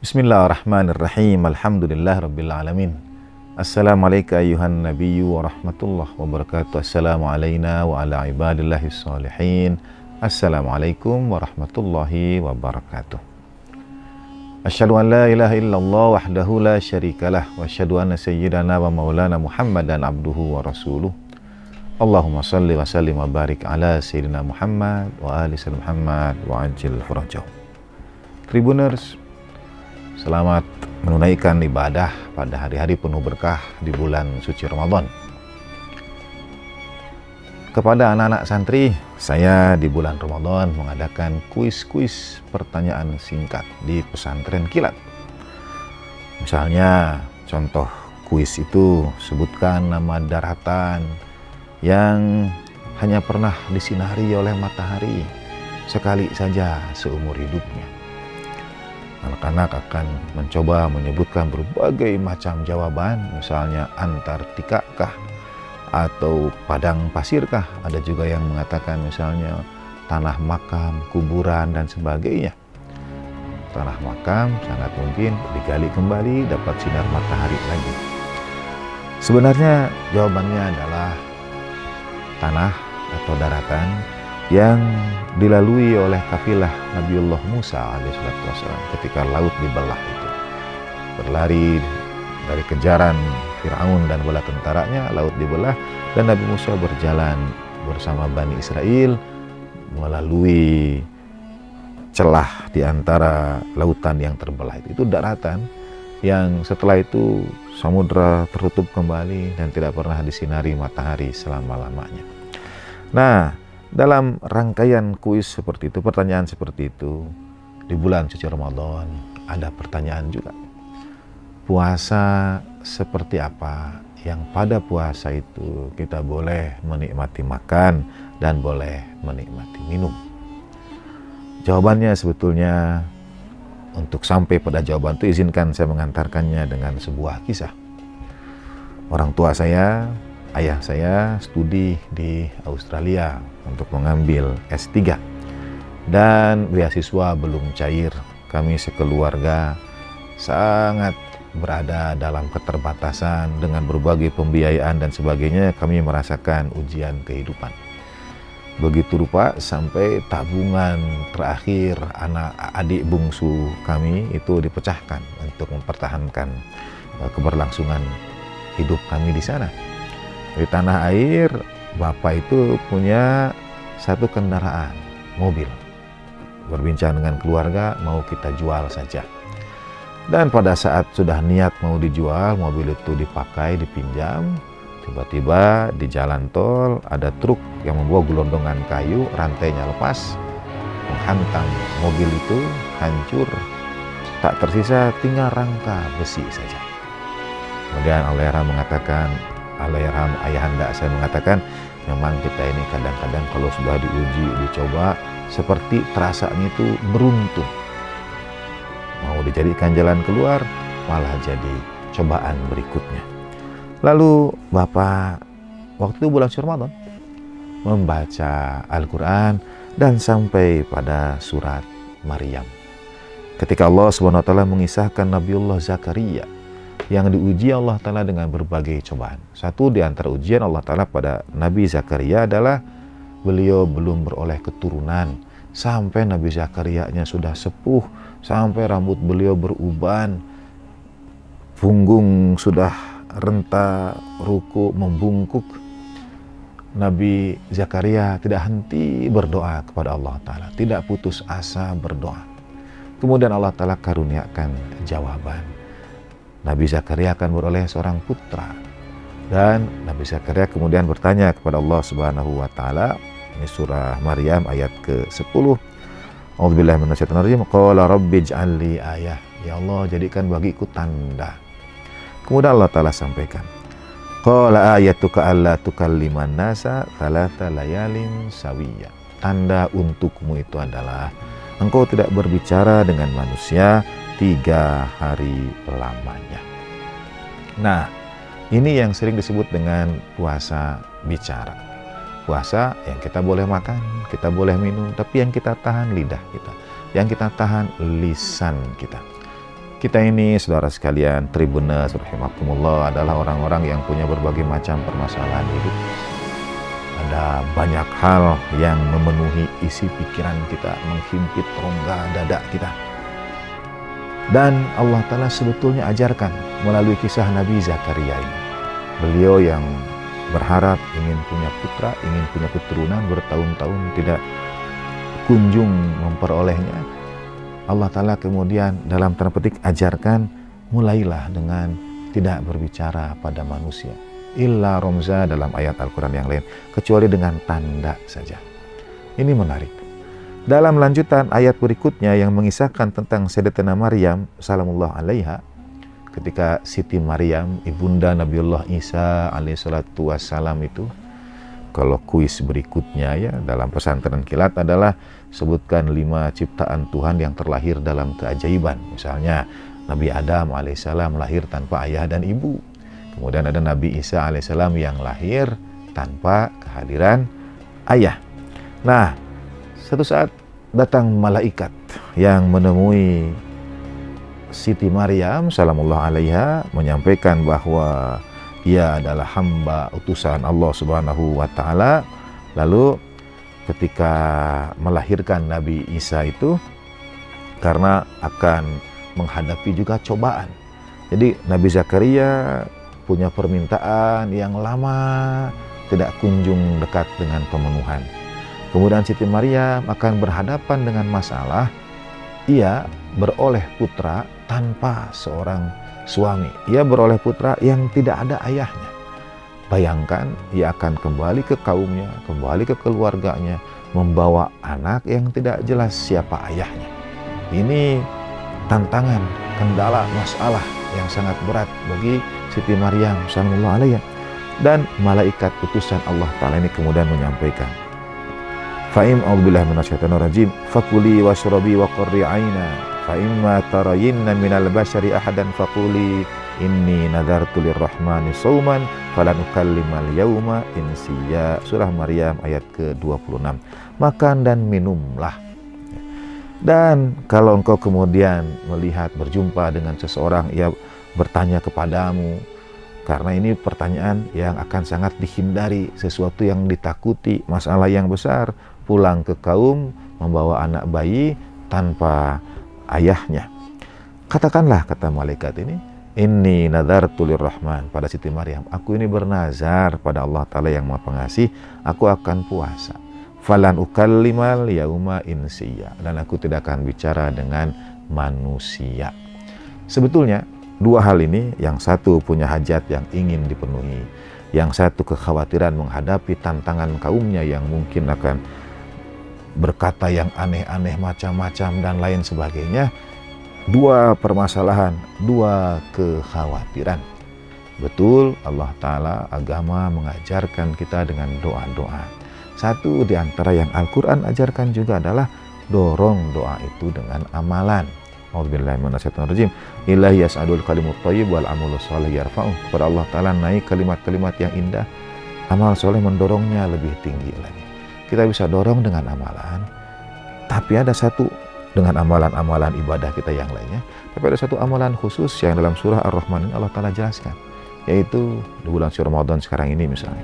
Bismillahirrahmanirrahim. Alhamdulillah rabbil alamin. Assalamualaikum ayuhan nabiyyu wa rahmatullah wabarakatuh. Assalamu alayna wa ala ibadillahis salihin. Assalamualaikum warahmatullahi wabarakatuh. Asyhadu an la ilaha illallah wahdahu la syarikalah wa asyhadu anna sayyidana wa maulana Muhammadan abduhu wa rasuluh. Allahumma salli wa sallim wa barik ala sayyidina Muhammad wa ali sayyidina Muhammad wa ajil farajahu. Tribuners, selamat menunaikan ibadah pada hari-hari penuh berkah di bulan suci Ramadan. Kepada anak-anak santri, saya di bulan Ramadan mengadakan kuis-kuis pertanyaan singkat di pesantren kilat. Misalnya, contoh kuis itu, sebutkan nama daratan yang hanya pernah disinari oleh matahari sekali saja seumur hidupnya. Anak-anak akan mencoba menyebutkan berbagai macam jawaban, misalnya Antartika kah, atau padang pasirkah. Ada juga yang mengatakan misalnya tanah makam, kuburan, dan sebagainya. Tanah makam sangat mungkin digali kembali, dapat sinar matahari lagi. Sebenarnya jawabannya adalah tanah atau daratan yang dilalui oleh kafilah Nabiullah Musa alaihissalam ketika laut dibelah itu. Berlari dari kejaran Fir'aun dan bala tentaranya, laut dibelah dan Nabi Musa berjalan bersama Bani Israel melalui celah di antara lautan yang terbelah itu. Itu daratan yang setelah itu samudra tertutup kembali dan tidak pernah disinari matahari selama-lamanya. Nah, dalam rangkaian kuis seperti itu, pertanyaan seperti itu, di bulan suci Ramadan ada pertanyaan juga. Puasa seperti apa yang pada puasa itu kita boleh menikmati makan dan boleh menikmati minum? Jawabannya sebetulnya, untuk sampai pada jawaban itu izinkan saya mengantarkannya dengan sebuah kisah. Orang tua saya, ayah saya studi di Australia untuk mengambil S3 dan beasiswa belum cair. Kami sekeluarga sangat berada dalam keterbatasan dengan berbagai pembiayaan dan sebagainya. Kami merasakan ujian kehidupan. Begitu rupa sampai tabungan terakhir anak adik bungsu kami itu dipecahkan untuk mempertahankan keberlangsungan hidup kami di sana. Di tanah air, bapak itu punya satu kendaraan, mobil. Berbincang dengan keluarga, mau kita jual saja. Dan pada saat sudah niat mau dijual, mobil itu dipakai, dipinjam. Tiba-tiba di jalan tol ada truk yang membawa gelondongan kayu, rantainya lepas, menghantam mobil itu, hancur. Tak tersisa tinggal rangka besi saja. Kemudian Allahyarham mengatakan, Allahyarham ayahanda saya mengatakan, memang kita ini kadang-kadang kalau sudah diuji, dicoba, seperti terasanya itu beruntung. Mau dijadikan jalan keluar, malah jadi cobaan berikutnya. Lalu Bapak waktu itu bulan Ramadan membaca Al-Quran dan sampai pada surat Maryam. Ketika Allah SWT mengisahkan Nabiullah Zakaria yang diuji Allah Ta'ala dengan berbagai cobaan. Satu di antara ujian Allah Ta'ala pada Nabi Zakaria adalah beliau belum beroleh keturunan. Sampai Nabi Zakarianya sudah sepuh, sampai rambut beliau beruban, punggung sudah renta, ruku membungkuk. Nabi Zakaria tidak henti berdoa kepada Allah Ta'ala, tidak putus asa berdoa. Kemudian Allah Ta'ala karuniakan jawaban. Nabi Zakaria akan beroleh seorang putra. Dan Nabi Zakaria kemudian bertanya kepada Allah Subhanahu wa Ta'ala. Ini surah Maryam ayat ke-10. A'udzubillahi minasyaitonir rajim. Qala rabbi ij'al li ayah. Ya Allah, jadikan bagiku tanda. Kemudian Allah Ta'ala sampaikan. Qala ayatuka alla tukalliman nasa thalatha layalin sawiyya. Tanda untukmu itu adalah engkau tidak berbicara dengan manusia 3 hari lamanya. Nah, ini yang sering disebut dengan puasa bicara. Puasa yang kita boleh makan, kita boleh minum, tapi yang kita tahan lidah kita, yang kita tahan lisan kita. Kita ini, saudara sekalian, Tribuners rahimakumullah, adalah orang-orang yang punya berbagai macam permasalahan hidup. Ada banyak hal yang memenuhi isi pikiran kita, menghimpit rongga dada kita. Dan Allah Ta'ala sebetulnya ajarkan melalui kisah Nabi Zakaria ini. Beliau yang berharap ingin punya putra, ingin punya keturunan, bertahun-tahun tidak kunjung memperolehnya. Allah Ta'ala kemudian dalam tanda petik ajarkan, mulailah dengan tidak berbicara pada manusia. Illa romza dalam ayat Al-Quran yang lain, kecuali dengan tanda saja. Ini menarik. Dalam lanjutan ayat berikutnya yang mengisahkan tentang Sayyidatina Maryam salamullah alaiha, ketika Siti Maryam, ibunda Nabiullah Isa alaihissalatu wassalam itu, kalau kuis berikutnya ya dalam pesantren kilat adalah sebutkan 5 ciptaan Tuhan yang terlahir dalam keajaiban. Misalnya Nabi Adam alaihissalam lahir tanpa ayah dan ibu. Kemudian ada Nabi Isa alaihissalam yang lahir tanpa kehadiran ayah. Nah, satu saat datang malaikat yang menemui Siti Maryam salamullah alaiha, menyampaikan bahwa ia adalah hamba utusan Allah Subhanahu wa Ta'ala. Lalu ketika melahirkan Nabi Isa itu, karena akan menghadapi juga cobaan, jadi Nabi Zakaria punya permintaan yang lama tidak kunjung dekat dengan pemenuhan. Kemudian Siti Maryam akan berhadapan dengan masalah ia beroleh putra tanpa seorang suami. Ia beroleh putra yang tidak ada ayahnya. Bayangkan, ia akan kembali ke kaumnya, kembali ke keluarganya, membawa anak yang tidak jelas siapa ayahnya. Ini tantangan, kendala, masalah yang sangat berat bagi Siti Maryam sallallahu alaihi. Dan malaikat utusan Allah Ta'ala ini kemudian menyampaikan, Fa'im a'udzubillahi minasyaitonir rajim, fakuli washrabi wa qurri 'aina. Fa'imma tarayinna minal bashari ahadan faquli inni nadartu lirrahmani sauman falan ukallimal yauma insiya. Surah Maryam ayat ke-26. Makan dan minumlah. Dan kalau engkau kemudian melihat berjumpa dengan seseorang, ia bertanya kepadamu, karena ini pertanyaan yang akan sangat dihindari, sesuatu yang ditakuti, masalah yang besar, pulang ke kaum membawa anak bayi tanpa ayahnya. Katakanlah, kata malaikat ini, inni nadartu lirrahman, pada Siti Maryam, aku ini bernazar pada Allah Ta'ala yang Maha Pengasih, aku akan puasa. Falan ukallimal yauma insiya, dan aku tidak akan bicara dengan manusia. Sebetulnya dua hal ini, yang satu punya hajat yang ingin dipenuhi, yang satu kekhawatiran menghadapi tantangan kaumnya yang mungkin akan berkata yang aneh-aneh macam-macam dan lain sebagainya. Dua permasalahan, dua kekhawatiran. Betul, Allah Ta'ala agama mengajarkan kita dengan doa-doa. Satu di antara yang Al-Quran ajarkan juga adalah dorong doa itu dengan amalan. A'udzubillahi minasyaitonir rajim. Ilahi yas'adul kalimut thayyib wal amalus shalih yarfa'uh. Kepada Allah Ta'ala naik kalimat-kalimat yang indah, amal soleh mendorongnya lebih tinggi lagi. Kita bisa dorong dengan amalan, tapi ada satu dengan amalan-amalan ibadah kita yang lainnya, tapi ada satu amalan khusus yang dalam surah Ar-Rahman ini Allah Ta'ala jelaskan, yaitu di bulan suci Ramadan sekarang ini misalnya.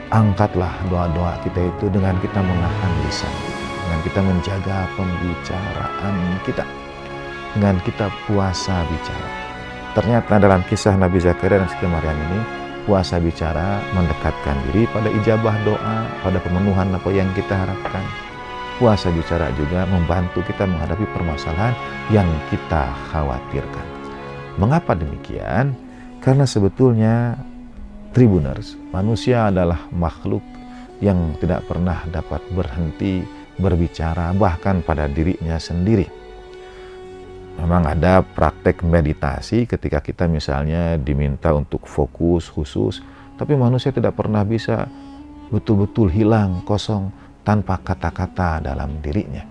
Angkatlah doa-doa kita itu dengan kita menahan lisan kita, dengan kita menjaga pembicaraan kita, dengan kita puasa bicara. Ternyata dalam kisah Nabi Zakaria dan Siti Maryam ini, puasa bicara mendekatkan diri pada ijabah doa, pada pemenuhan apa yang kita harapkan. Puasa bicara juga membantu kita menghadapi permasalahan yang kita khawatirkan. Mengapa demikian? Karena sebetulnya Tribuners, manusia adalah makhluk yang tidak pernah dapat berhenti berbicara bahkan pada dirinya sendiri. Memang ada praktek meditasi ketika kita misalnya diminta untuk fokus khusus, tapi manusia tidak pernah bisa betul-betul hilang, kosong, tanpa kata-kata dalam dirinya.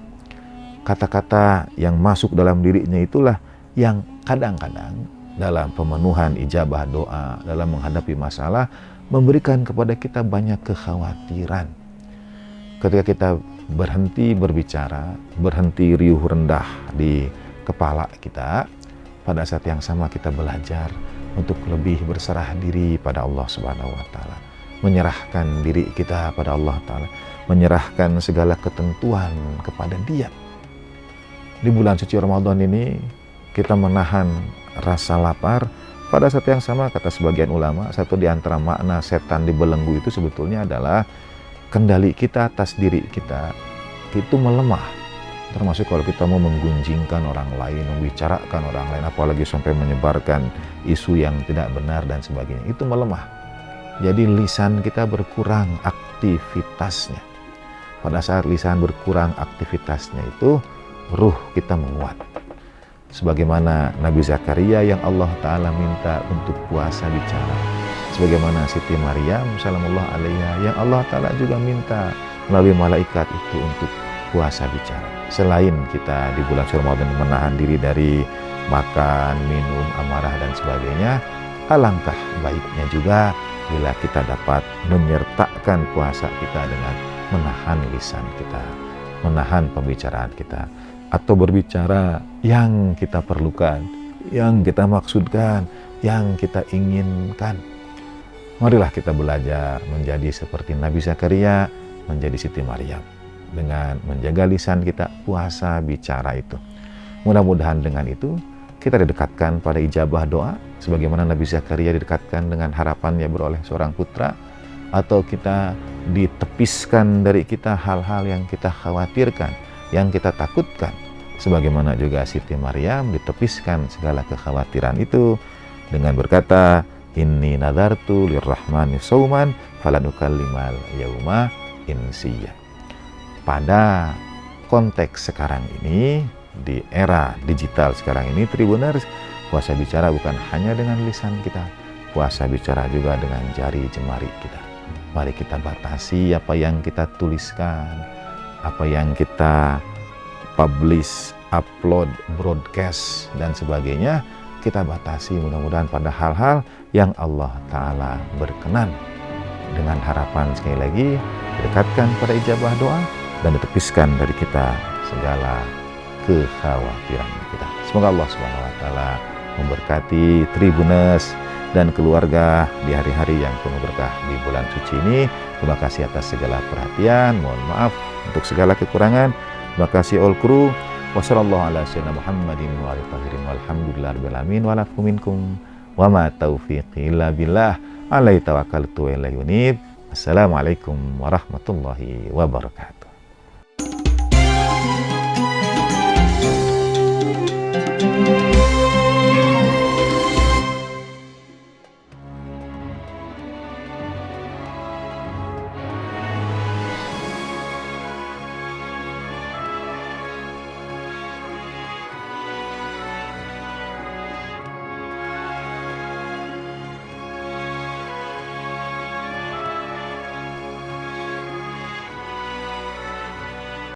Kata-kata yang masuk dalam dirinya itulah yang kadang-kadang dalam pemenuhan ijabah doa, dalam menghadapi masalah, memberikan kepada kita banyak kekhawatiran. Ketika kita berhenti berbicara, berhenti riuh rendah di kepala kita, pada saat yang sama kita belajar untuk lebih berserah diri pada Allah Subhanahu wa Ta'ala, menyerahkan diri kita pada Allah Ta'ala, menyerahkan segala ketentuan kepada Dia. Di bulan suci Ramadan ini kita menahan rasa lapar. Pada saat yang sama, kata sebagian ulama, satu di antara makna setan dibelenggu itu sebetulnya adalah kendali kita atas diri kita itu melemah. Termasuk kalau kita mau menggunjingkan orang lain, membicarakan orang lain, apalagi sampai menyebarkan isu yang tidak benar dan sebagainya, itu melemah. Jadi lisan kita berkurang aktivitasnya. Pada saat lisan berkurang aktivitasnya itu, ruh kita menguat. Sebagaimana Nabi Zakaria yang Allah Ta'ala minta untuk puasa bicara. Sebagaimana Siti Maryam salamullah alaiha yang Allah Ta'ala juga minta melalui malaikat itu untuk puasa bicara. Selain kita di bulan Ramadan menahan diri dari makan, minum, amarah dan sebagainya, alangkah baiknya juga bila kita dapat menyertakan puasa kita dengan menahan lisan kita, menahan pembicaraan kita, atau berbicara yang kita perlukan, yang kita maksudkan, yang kita inginkan. Marilah kita belajar menjadi seperti Nabi Zakaria, menjadi Siti Maryam, dengan menjaga lisan kita, puasa bicara itu. Mudah-mudahan dengan itu kita didekatkan pada ijabah doa, sebagaimana Nabi Zakaria didekatkan dengan harapannya beroleh seorang putra, atau kita ditepiskan dari kita hal-hal yang kita khawatirkan, yang kita takutkan, sebagaimana juga Siti Maryam ditepiskan segala kekhawatiran itu dengan berkata, inni nadartu lirrahmani sauman falanukallimal yauma insiya. Pada konteks sekarang ini, di era digital sekarang ini, Tribuners, puasa bicara bukan hanya dengan lisan kita, puasa bicara juga dengan jari jemari kita. Mari kita batasi apa yang kita tuliskan, apa yang kita publish, upload, broadcast, dan sebagainya. Kita batasi mudah-mudahan pada hal-hal yang Allah Ta'ala berkenan. Dengan harapan sekali lagi, dekatkan pada ijabah doa dan ditepiskan dari kita segala kekhawatiran kita. Semoga Allah Subhanahu wa Ta'ala memberkati Tribuners dan keluarga di hari-hari yang penuh berkah di bulan suci ini. Terima kasih atas segala perhatian, mohon maaf untuk segala kekurangan. Terima kasih all crew. Wassallallahu ala sayyidina Muhammadin wa alihi tahirin walhamdulillahirabbil alamin wa lakum minkum wa ma taufiqi illa billah alaihi tawakkaltu wa ilaihi unib. Assalamualaikum warahmatullahi wabarakatuh.